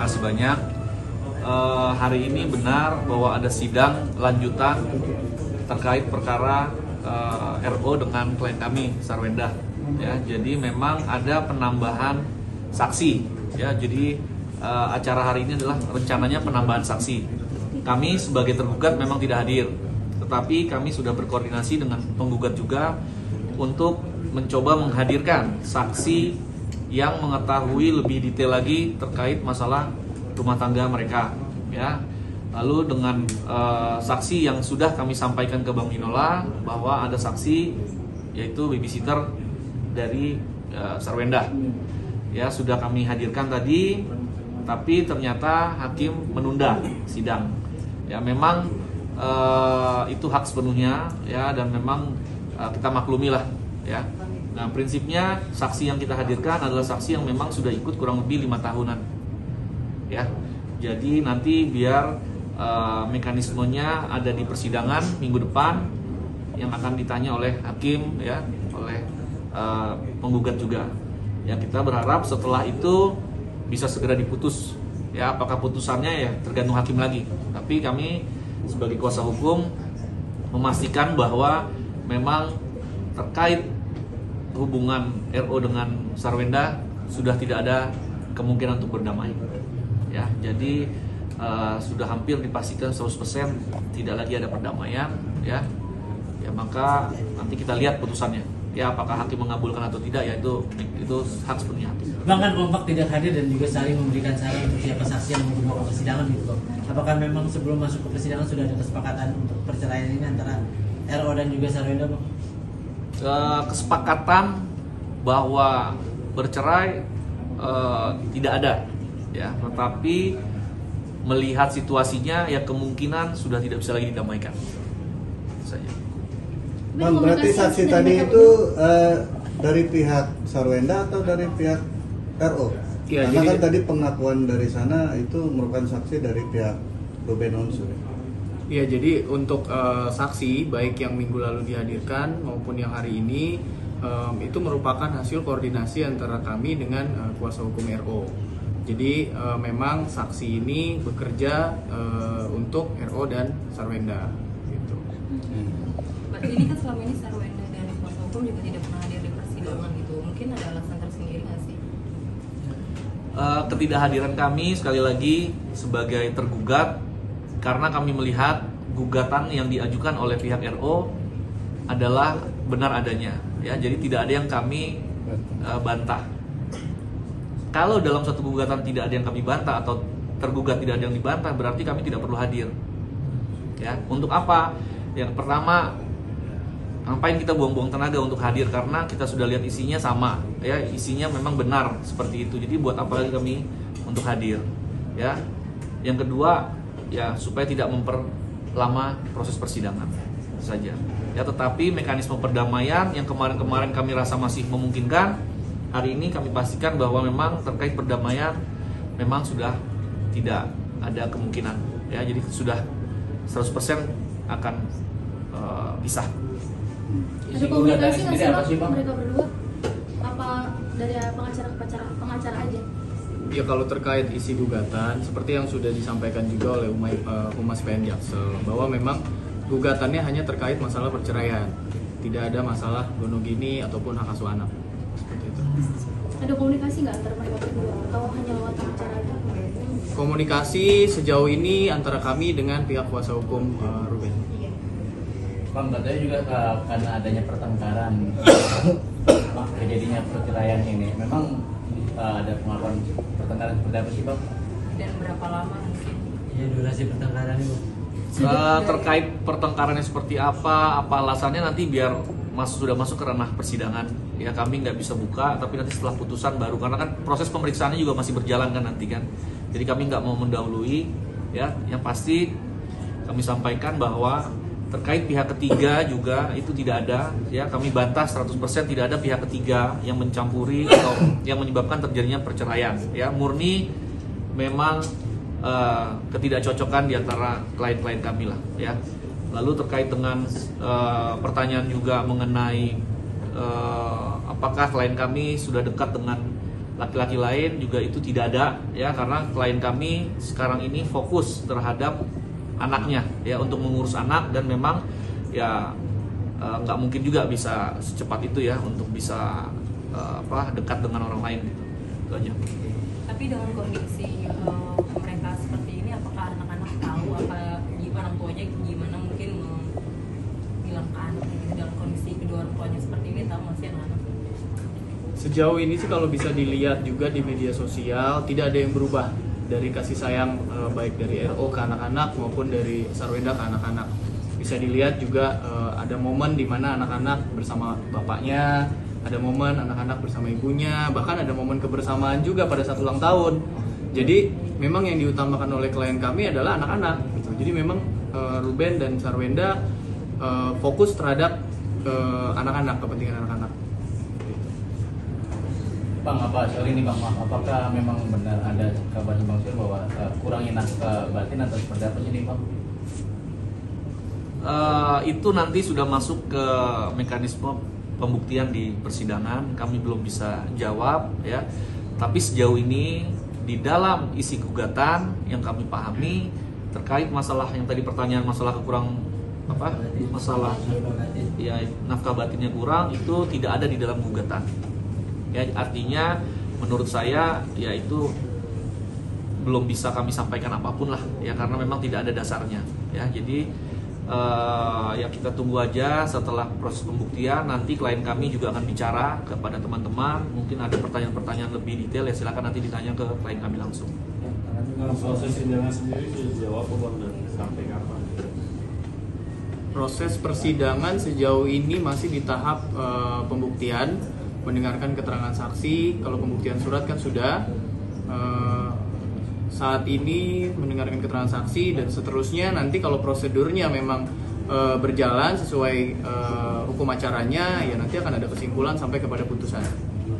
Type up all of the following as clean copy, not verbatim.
kasih banyak. Hari ini benar bahwa ada sidang lanjutan terkait perkara RO dengan klien kami Sarwenda. Ya, jadi memang ada penambahan saksi. Ya, jadi acara hari ini adalah rencananya penambahan saksi. Kami sebagai tergugat memang tidak hadir, tetapi kami sudah berkoordinasi dengan penggugat juga untuk mencoba menghadirkan saksi yang mengetahui lebih detail lagi terkait masalah rumah tangga mereka, ya. Lalu dengan saksi yang sudah kami sampaikan ke Bang Minola bahwa ada saksi yaitu babysitter dari Sarwenda, ya, sudah kami hadirkan tadi, tapi ternyata hakim menunda sidang. Ya, memang itu hak sepenuhnya, ya, dan memang kita maklumi lah, ya. Nah, prinsipnya saksi yang kita hadirkan adalah saksi yang memang sudah ikut kurang lebih 5 tahunan, ya. Jadi nanti biar mekanismenya ada di persidangan minggu depan yang akan ditanya oleh hakim, ya, oleh penggugat juga. Ya, kita berharap setelah itu bisa segera diputus. Ya, apakah putusannya ya tergantung hakim lagi. Tapi kami sebagai kuasa hukum memastikan bahwa memang terkait hubungan RO dengan Sarwenda sudah tidak ada kemungkinan untuk berdamai. Ya, jadi sudah hampir dipastikan 100% tidak lagi ada perdamaian, ya. Ya, maka nanti kita lihat putusannya. Ya, apakah hakim mengabulkan atau tidak, ya itu hak sepenuhnya hakim. Bang, kan kompak tidak hadir dan juga saling memberikan saran untuk siapa saksi yang mau ke persidangan gitu, Bang. Apakah memang sebelum masuk ke persidangan sudah ada kesepakatan untuk perceraian ini antara RO dan juga Sarwenda, Bang? Kesepakatan bahwa bercerai tidak ada, ya, tetapi melihat situasinya ya kemungkinan sudah tidak bisa lagi didamaikan saja. Bang, berarti saksi tadi itu dari pihak Sarwenda atau dari pihak RO? Ya, karena jadi, kan tadi pengakuan dari sana itu merupakan saksi dari pihak Ruben Onsu. Ya, jadi untuk saksi baik yang minggu lalu dihadirkan maupun yang hari ini itu merupakan hasil koordinasi antara kami dengan kuasa hukum RO. Jadi memang saksi ini bekerja untuk RO dan Sarwenda, gitu. Berarti ini kan selama ini Sarwenda dan kuasa hukum juga tidak pernah hadir di persidangan gitu. Mungkin ada alasan tersendiri nggak sih? Ketidakhadiran kami sekali lagi sebagai tergugat karena kami melihat gugatan yang diajukan oleh pihak RO adalah benar adanya, ya. Jadi tidak ada yang kami bantah. Kalau dalam satu gugatan tidak ada yang kami bantah atau tergugat tidak ada yang dibantah, berarti kami tidak perlu hadir. Ya, untuk apa? Yang pertama, ngapain kita buang-buang tenaga untuk hadir, karena kita sudah lihat isinya sama, ya, isinya memang benar seperti itu. Jadi buat apa lagi kami untuk hadir, ya. Yang kedua, ya, supaya tidak memperlama proses persidangan saja. Ya, tetapi mekanisme perdamaian yang kemarin-kemarin kami rasa masih memungkinkan, hari ini kami pastikan bahwa memang terkait perdamaian memang sudah tidak ada kemungkinan, ya. Jadi sudah 100% akan pisah. Ada komunikasi nggak sih, Bang, mereka berdua? Apa dari pengacara ke pengacara aja? Ya, kalau terkait isi gugatan seperti yang sudah disampaikan juga oleh Humas PN Jaksel, bahwa memang gugatannya hanya terkait masalah perceraian, tidak ada masalah gonogini ataupun hak asuh anak. Seperti itu. Ada komunikasi nggak antara mereka berdua atau hanya lewat pengacara aja? Komunikasi sejauh ini antara kami dengan pihak kuasa hukum Ruben. Bang, katanya juga karena adanya pertengkaran kejadiannya perceraian ini, memang ada pengakuan pertengkaran seperti apa sih, Bang? Dan berapa lama mungkin? Ya, durasi pertengkaran itu. Terkait pertengkarannya seperti apa alasannya nanti biar sudah masuk ke ranah persidangan, ya, kami nggak bisa buka, tapi nanti setelah putusan baru, karena kan proses pemeriksaannya juga masih berjalan kan nanti kan, jadi kami nggak mau mendahului, ya. Yang pasti kami sampaikan bahwa terkait pihak ketiga juga itu tidak ada, ya, kami bantah 100% tidak ada pihak ketiga yang mencampuri atau yang menyebabkan terjadinya perceraian, ya. Murni memang ketidakcocokan di antara klien-klien kami lah, ya. Lalu terkait dengan pertanyaan juga mengenai apakah klien kami sudah dekat dengan laki-laki lain juga itu tidak ada ya, karena klien kami sekarang ini fokus terhadap anaknya ya, untuk mengurus anak, dan memang ya nggak mungkin juga bisa secepat itu ya untuk bisa dekat dengan orang lain gitu. Itu aja. Tapi dengan kondisi mereka seperti ini, apakah anak-anak tahu apa orang tuanya gimana mungkin bilang ke anak gitu, dalam kondisi kedua orang tuanya seperti ini, tahu masih anak-anak? Sejauh ini sih kalau bisa dilihat juga di media sosial tidak ada yang berubah dari kasih sayang baik dari RO ke anak-anak maupun dari Sarwenda ke anak-anak. Bisa dilihat juga ada momen di mana anak-anak bersama bapaknya, ada momen anak-anak bersama ibunya, bahkan ada momen kebersamaan juga pada saat ulang tahun. Jadi memang yang diutamakan oleh klien kami adalah anak-anak gitu. Jadi memang Ruben dan Sarwenda fokus terhadap anak-anak, kepentingan anak-anak. Bang, apakah memang benar ada kabar Bang Syur bahwa kurangnya nafkah batin atau seperti apa sih Bang? Itu nanti sudah masuk ke mekanisme pembuktian di persidangan, kami belum bisa jawab ya. Tapi sejauh ini di dalam isi gugatan yang kami pahami terkait masalah yang tadi pertanyaan, masalah masalah ya nafkah batinnya kurang, itu tidak ada di dalam gugatan. Ya, artinya menurut saya ya itu belum bisa kami sampaikan apapun lah ya, karena memang tidak ada dasarnya ya. Jadi ya kita tunggu aja setelah proses pembuktian, nanti klien kami juga akan bicara kepada teman-teman, mungkin ada pertanyaan-pertanyaan lebih detail ya, silakan nanti ditanya ke klien kami langsung. Proses persidangan sendiri sudah dijawab dan sampai kapan? Proses persidangan sejauh ini masih di tahap pembuktian, mendengarkan keterangan saksi. Kalau pembuktian surat kan sudah, saat ini mendengarkan keterangan saksi, dan seterusnya nanti kalau prosedurnya memang berjalan sesuai hukum acaranya, ya nanti akan ada kesimpulan sampai kepada putusan.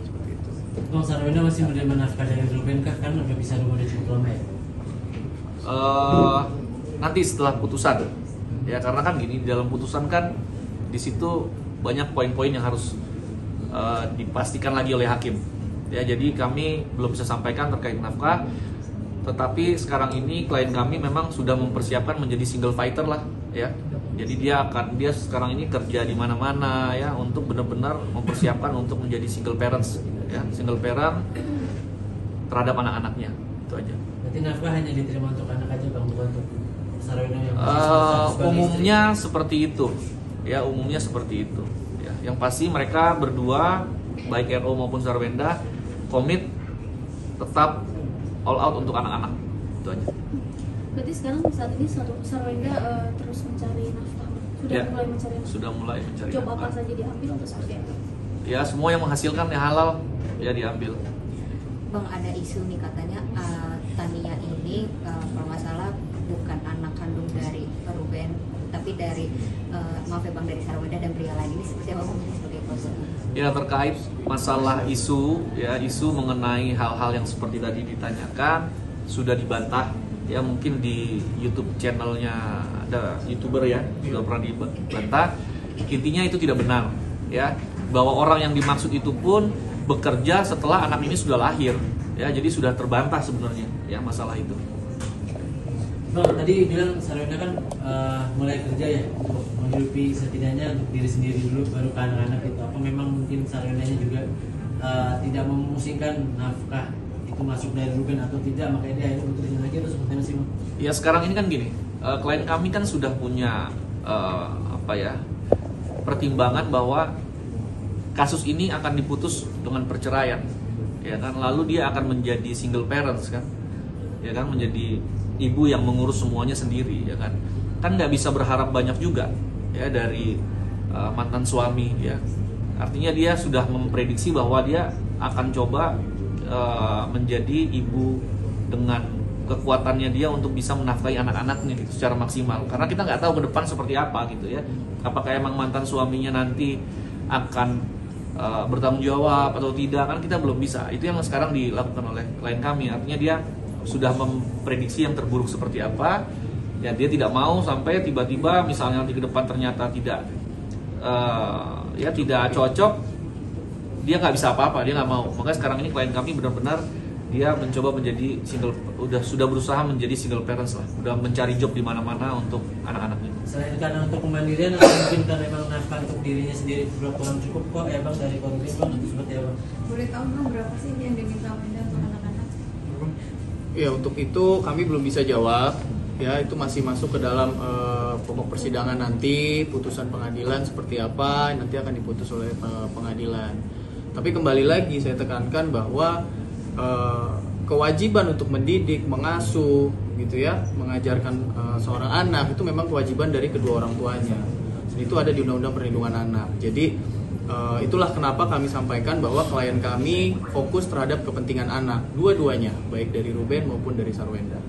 Seperti itu. Bang, Sarwenda masih menerima nafkah dari Ruben kah? Kan udah bisa rumah cukup lama ya? Nanti setelah putusan ya, karena kan gini, di dalam putusan kan di situ banyak poin-poin yang harus dipastikan lagi oleh hakim ya. Jadi kami belum bisa sampaikan terkait nafkah, tetapi sekarang ini klien kami memang sudah mempersiapkan menjadi single fighter lah ya. Jadi dia sekarang ini kerja di mana-mana ya, untuk benar-benar mempersiapkan untuk menjadi single parents ya, single parent terhadap anak-anaknya. Itu aja. Berarti nafkah hanya diterima untuk anak aja Bang, bukan untuk Sarwenda yang umumnya seperti itu ya, umumnya seperti itu ya. Yang pasti mereka berdua baik RO maupun Sarwenda komit tetap all out untuk anak-anak. Itu aja. Berarti sekarang saat ini Sarwenda terus mencari nafkah. Mulai mencari nafkah. Sudah mulai mencari Job nafkah. apa saja diambil atau seperti apa? Ya, semua yang menghasilkan yang halal ya diambil. Bang, ada isu nih katanya Tania ini kalau nggak salah bukan anak kandung dari Ruben, tapi dari maaf ya Bang, dari Sarwenda dan pria lain. Ini seperti apa Bang, sebagai proses? Ya, terkait masalah isu mengenai hal-hal yang seperti tadi ditanyakan sudah dibantah ya, mungkin di YouTube channelnya ada YouTuber ya sudah pernah dibantah. Intinya itu tidak benar ya, bahwa orang yang dimaksud itu pun bekerja setelah anak ini sudah lahir ya, jadi sudah terbantah sebenarnya ya masalah itu. Bang, tadi bilang Sarwenda kan mulai kerja ya untuk menghidupi setidaknya untuk diri sendiri dulu baru ke anak-anak itu. Apa memang mungkin Sarwendanya juga tidak memusingkan nafkah itu masuk dari Ruben atau tidak, makanya dia akhirnya bekerja lagi atau seperti apa sih Bang? Ya, sekarang ini kan gini, klien kami kan sudah punya pertimbangan bahwa kasus ini akan diputus dengan perceraian ya kan, lalu dia akan menjadi single parents kan ya kan, menjadi ibu yang mengurus semuanya sendiri ya kan nggak bisa berharap banyak juga ya dari mantan suami ya. Artinya dia sudah memprediksi bahwa dia akan coba menjadi ibu dengan kekuatannya dia untuk bisa menafkahi anak-anaknya gitu secara maksimal, karena kita nggak tahu ke depan seperti apa gitu ya, apakah emang mantan suaminya nanti akan bertanggung jawab atau tidak, kan kita belum bisa. Itu yang sekarang dilakukan oleh klien kami. Artinya dia sudah memprediksi yang terburuk seperti apa ya, dia tidak mau sampai tiba-tiba misalnya nanti ke depan ternyata tidak tidak cocok dia nggak bisa apa-apa, dia nggak mau. Makanya sekarang ini klien kami benar-benar dia mencoba menjadi sudah berusaha menjadi single parents lah, udah mencari job di mana-mana untuk anak-anaknya. Selain karena untuk kemandirian atau mungkin karena memang nafkah untuk dirinya sendiri kurang cukup kok ya bang dari korupsi bang atau seperti apa? Boleh tahu bang berapa sih yang diminta Wenda untuk anak-anak? Ya untuk itu kami belum bisa jawab. Ya itu masih masuk ke dalam pokok persidangan nanti, putusan pengadilan seperti apa nanti akan diputus oleh pengadilan. Tapi kembali lagi saya tekankan bahwa kewajiban untuk mendidik, mengasuh, gitu ya, mengajarkan seorang anak itu memang kewajiban dari kedua orang tuanya. Dan itu ada di Undang-Undang Perlindungan Anak. Jadi itulah kenapa kami sampaikan bahwa klien kami fokus terhadap kepentingan anak, dua-duanya, baik dari Ruben maupun dari Sarwenda.